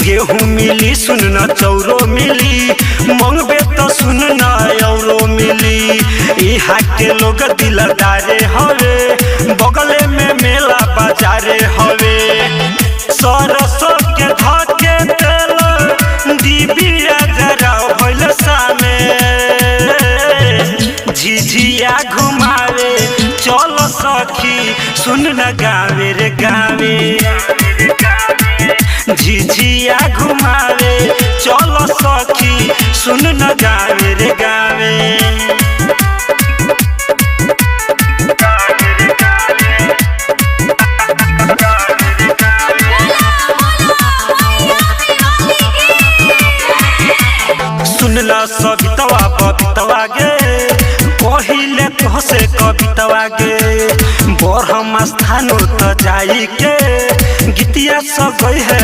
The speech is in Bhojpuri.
गेहूँ मिली सुन न चौरो मिली, मंगबे तो सुन न औरो मिली। यहाँ के लोग दिलदारे हवे, बगले में मेला बाजारे हवे। सरसों के धके तेल डिबिया जरा भइल सामे, झिझिया घुमावे चल सखी सुन न गावे रे गावे। झिझिया घुमावे चल सखी सुन न गावे रे गावे। सुनला सबितवा बबितवा गे, पहिले तोहसे कवितवा गे। बरहम स्थान त जाई के गीतिया सब है